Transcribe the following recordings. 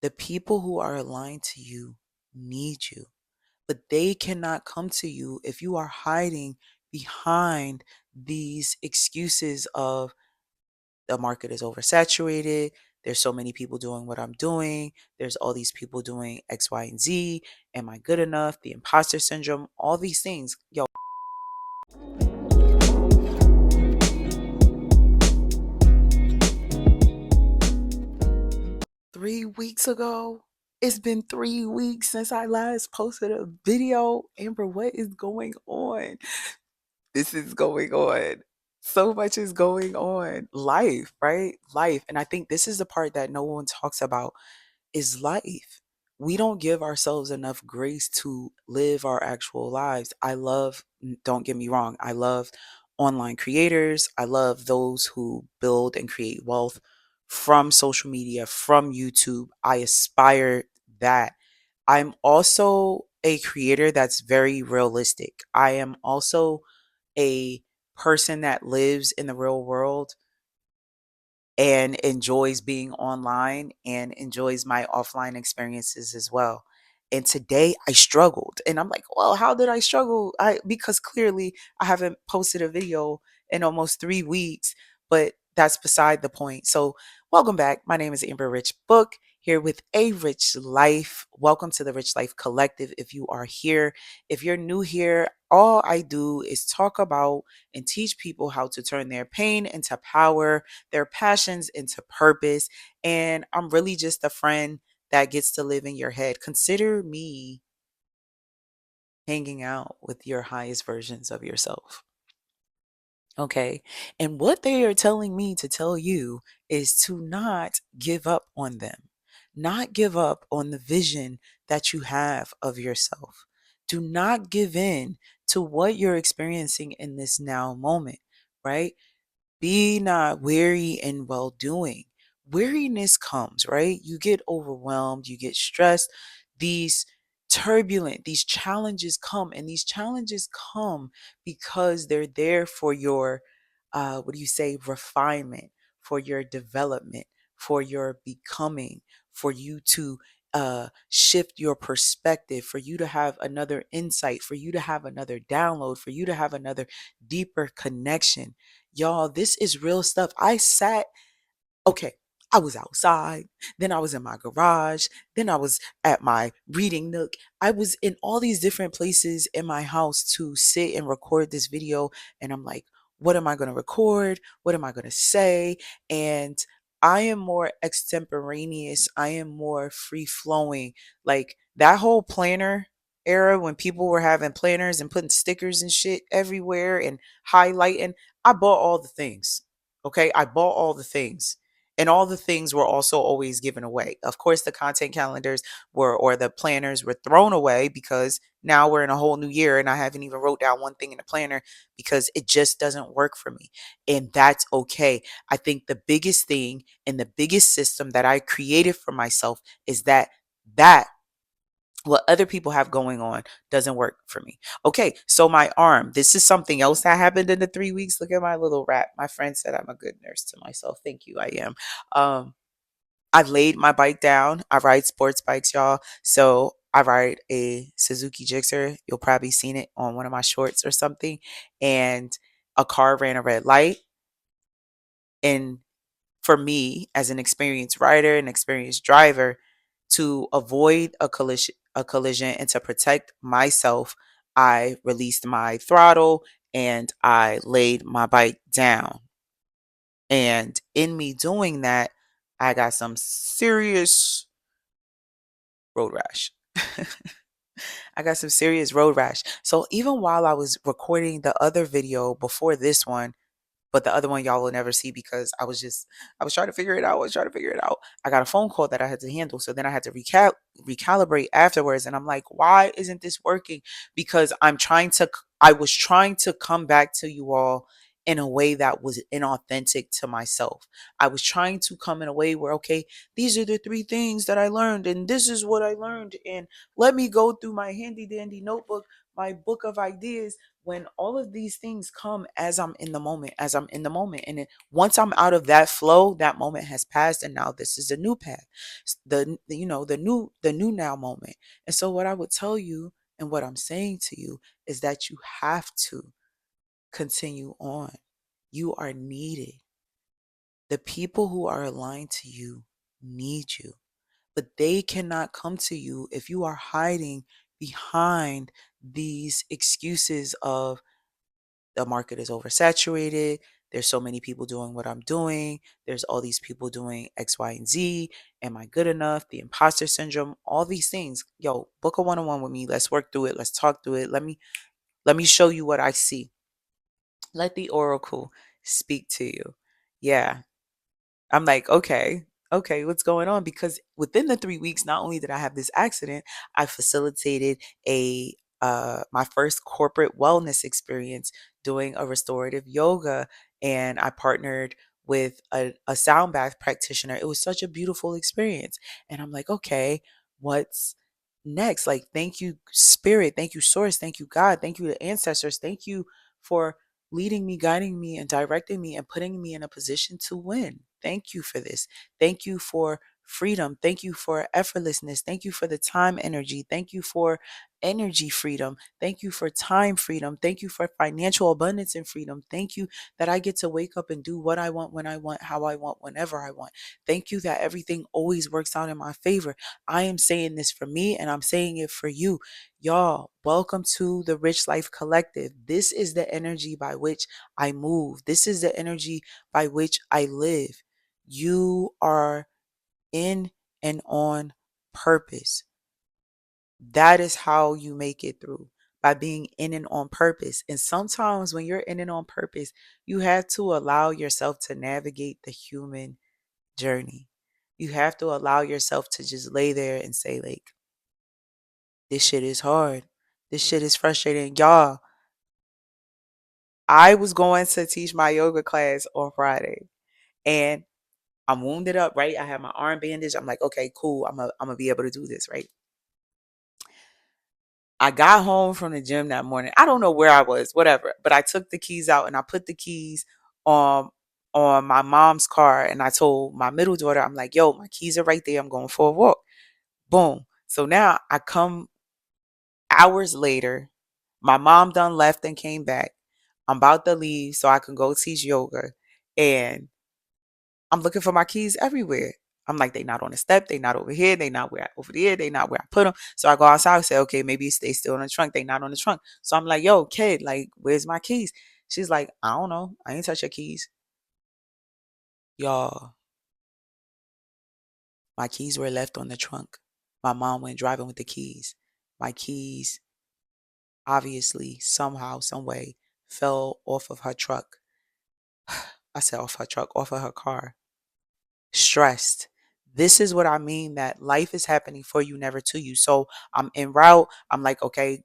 The people who are aligned to you need you, but they cannot come to you if you are hiding behind these excuses of the market is oversaturated. There's so many people doing what I'm doing. There's all these people doing X, Y, and Z. Am I good enough? The imposter syndrome, all these things. Yo, 3 weeks ago, it's been 3 weeks since I last posted a video. Amber, what is going on? This is going on. So much is going on. Life, right? Life. And I think this is the part that no one talks about is life. We don't give ourselves enough grace to live our actual lives. Don't get me wrong, I love online creators. I love those who build and create wealth from social media, from YouTube. I aspire that. I'm also a creator that's very realistic. I am also a person that lives in the real world and enjoys being online and enjoys my offline experiences as well. And today I struggled. And I'm like, well, how did I struggle? I Because clearly I haven't posted a video in almost 3 weeks, but that's beside the point. So, welcome back. My name is Amber Rich Book, here with A Rich Life. Welcome to the Rich Life Collective. If you are here, if you're new here, all I do is talk about and teach people how to turn their pain into power, their passions into purpose. And I'm really just a friend that gets to live in your head. Consider me hanging out with your highest versions of yourself. Okay. And what they are telling me to tell you is to not give up on them, not give up on the vision that you have of yourself. Do not give in to what you're experiencing in this now moment, right? Be not weary in well doing. Weariness comes, right? You get overwhelmed, you get stressed. These these challenges come, and these challenges come because they're there for your, what do you say, refinement, for your development, for your becoming, for you to shift your perspective, for you to have another insight, for you to have another download, for you to have another deeper connection. Y'all, this is real stuff. Okay, I was outside, then I was in my garage, then I was at my reading nook. I was in all these different places in my house to sit and record this video. And I'm like, what am I going to record? What am I going to say? And I am more extemporaneous. I am more free flowing. Like that whole planner era when people were having planners and putting stickers and shit everywhere and highlighting, I bought all the things. Okay, I bought all the things, and all the things were also always given away. Of course, the content calendars were, or the planners were thrown away because now we're in a whole new year and I haven't even wrote down one thing in the planner because it just doesn't work for me. And that's okay. I think the biggest thing and the biggest system that I created for myself is that what other people have going on doesn't work for me. Okay, so my arm. This is something else that happened in the 3 weeks. Look at my little wrap. My friend said I'm a good nurse to myself. Thank you. I am. I laid my bike down. I ride sports bikes, y'all. So I ride a Suzuki Gixxer. You'll probably seen it on one of my shorts or something. And a car ran a red light. And for me, as an experienced rider and experienced driver, to avoid a collision and to protect myself, I released my throttle and I laid my bike down. And in me doing that, I got some serious road rash. I got some serious road rash. So even while I was recording the other video before this one, but the other one y'all will never see because I was trying to figure it out. I was trying to figure it out. I got a phone call that I had to handle. So then I had to recalibrate afterwards. And I'm like, why isn't this working? Because I was trying to come back to you all in a way that was inauthentic to myself. I was trying to come in a way where, okay, these are the 3 things that I learned, and this is what I learned. And let me go through my handy dandy notebook, my book of ideas, when all of these things come as I'm in the moment, as I'm in the moment. And then once I'm out of that flow, that moment has passed. And now this is a new path. The new now moment. And so what I would tell you and what I'm saying to you is that you have to continue on. You are needed. The people who are aligned to you need you, but they cannot come to you if you are hiding behind these excuses of the market is oversaturated. There's so many people doing what I'm doing. There's all these people doing X, Y, and Z. Am I good enough? The imposter syndrome, all these things. Yo, book a one-on-one with me. Let's work through it. Let's talk through it. Let me show you what I see. Let the oracle speak to you. Yeah, I'm like, okay, what's going on? Because within the 3 weeks, not only did I have this accident, I facilitated my first corporate wellness experience doing a restorative yoga, and I partnered with a sound bath practitioner. It was such a beautiful experience. And I'm like, okay, what's next? Like, thank you, spirit, thank you, source, thank you, God, thank you, the ancestors, thank you for leading me, guiding me, and directing me and putting me in a position to win. Thank you for this. Thank you for freedom. Thank you for effortlessness. Thank you for the time energy. Thank you for energy freedom. Thank you for time freedom. Thank you for financial abundance and freedom. Thank you that I get to wake up and do what I want, when I want, how I want, whenever I want. Thank you that everything always works out in my favor. I am saying this for me and I'm saying it for you. Y'all, welcome to the Rich Life Collective. This is the energy by which I move. This is the energy by which I live. You are in and on purpose. That is how you make it through, by being in and on purpose. And sometimes when you're in and on purpose, you have to allow yourself to navigate the human journey. You have to allow yourself to just lay there and say, like, this shit is hard. This shit is frustrating. Y'all, I was going to teach my yoga class on Friday and I'm wounded up, right? I have my arm bandage. I'm like, okay, cool. I'm gonna be able to do this, right? I got home from the gym that morning. I don't know where I was, whatever, but I took the keys out and I put the keys on on my mom's car and I told my middle daughter, I'm like, yo, my keys are right there. I'm going for a walk. Boom. So now I come hours later. My mom done left and came back. I'm about to leave so I can go teach yoga. And I'm looking for my keys everywhere. I'm like, they not on the step, they not over here, they not over there, they not where I put them. So I go outside and say, okay, maybe they still in the trunk, they not on the trunk. So I'm like, yo, kid, like, where's my keys? She's like, I don't know, I ain't touch your keys. Y'all, my keys were left on the trunk. My mom went driving with the keys. My keys, obviously, somehow, some way, fell off of her truck. I said off her truck, off of her car. Stressed. This is what I mean, that life is happening for you, never to you. So I'm en route. I'm like, okay,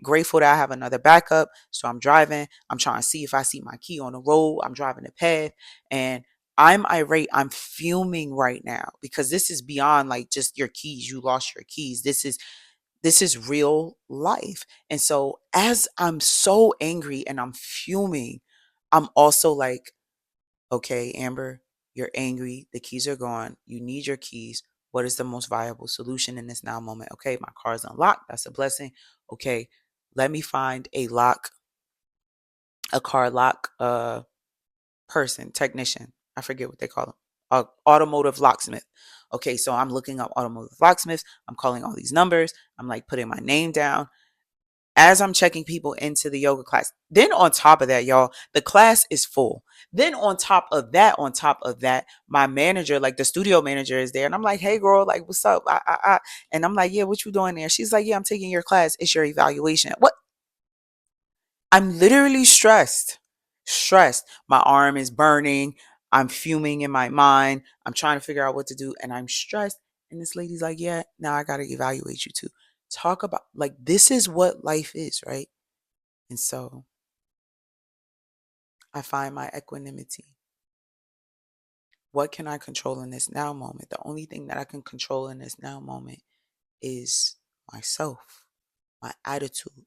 grateful that I have another backup. So I'm driving. I'm trying to see if I see my key on the road. I'm driving the path and I'm irate. I'm fuming right now because this is beyond like just your keys. You lost your keys. This is real life. And so as I'm so angry and I'm fuming, I'm also like, okay, Amber, you're angry. The keys are gone. You need your keys. What is the most viable solution in this now moment? Okay, my car is unlocked. That's a blessing. Okay, let me find a car lock person, technician. I forget what they call them. Automotive locksmith. Okay, so I'm looking up automotive locksmiths. I'm calling all these numbers. I'm like putting my name down as I'm checking people into the yoga class. Then on top of that, y'all, the class is full. Then on top of that, my manager, like the studio manager is there. And I'm like, hey girl, like, what's up? And I'm like, yeah, what you doing there? She's like, yeah, I'm taking your class. It's your evaluation. What? I'm literally stressed. Stressed. My arm is burning. I'm fuming in my mind. I'm trying to figure out what to do. And I'm stressed. And this lady's like, yeah, now I got to evaluate you too. Talk about, like, this is what life is, right? And so I find my equanimity. What can I control in this now moment? The only thing that I can control in this now moment is myself, my attitude.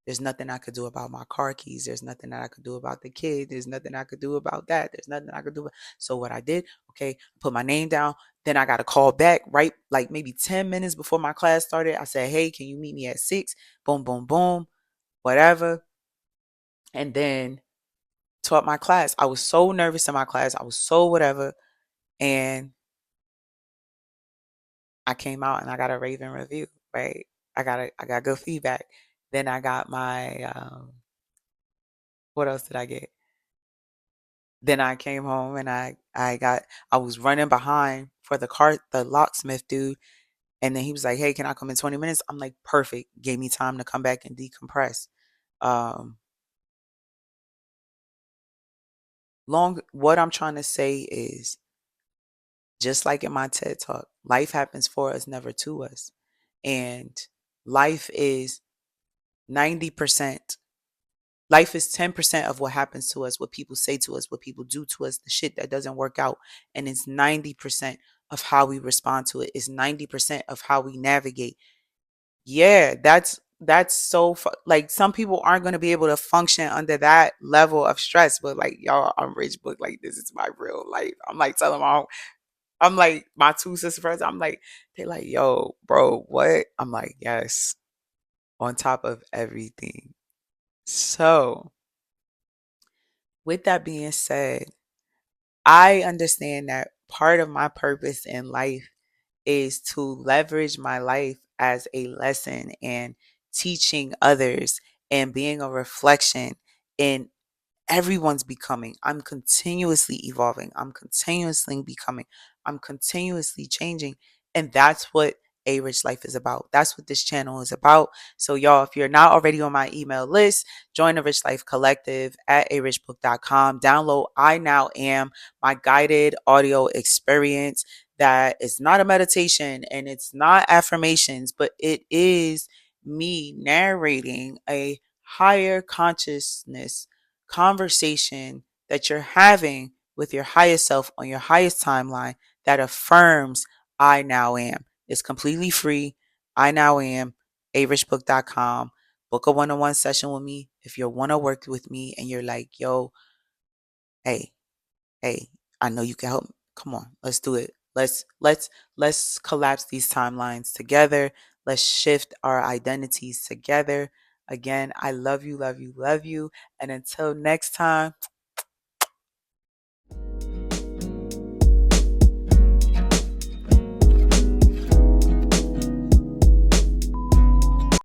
There's nothing I could do about my car keys. There's nothing that I could do about the kid. There's nothing I could do about that. There's nothing I could do. So what I did, okay, put my name down. Then I got a call back, right? Like maybe 10 minutes before my class started. I said, hey, can you meet me at 6? Boom, boom, boom, whatever. And then taught my class. I was so nervous in my class. I was so whatever. And I came out and I got a raving review, right? I got good feedback. Then I got my what else did I get? Then I came home and I was running behind for the locksmith dude, and then he was like, "Hey, can I come in 20 minutes?" I'm like, "Perfect." Gave me time to come back and decompress. Um long what I'm trying to say is, just like in my TED talk, life happens for us, never to us. And life is 90%. Life is 10% of what happens to us, what people say to us, what people do to us, the shit that doesn't work out. And it's 90% of how we respond to it. It's 90% of how we navigate. Yeah, that's so like some people aren't going to be able to function under that level of stress, but like y'all, I'm rich, but like this is my real life. I'm like telling my I'm like my two sister friends, I'm like, they like, yo, bro, what? I'm like, yes, on top of everything. So with that being said, I understand that part of my purpose in life is to leverage my life as a lesson and teaching others and being a reflection in everyone's becoming. I'm continuously evolving. I'm continuously becoming. I'm continuously changing. And that's what A Rich Life is about. That's what this channel is about. So, y'all, if you're not already on my email list, join the Rich Life Collective at arichbook.com. Download I Now Am, my guided audio experience that is not a meditation and it's not affirmations, but it is me narrating a higher consciousness conversation that you're having with your highest self on your highest timeline that affirms I now am. It's completely free. I now am, arichbook.com. Book a one-on-one session with me. If you want to work with me and you're like, yo, hey, hey, I know you can help me. Come on, let's do it. Let's collapse these timelines together. Let's shift our identities together. Again, I love you, love you, love you. And until next time,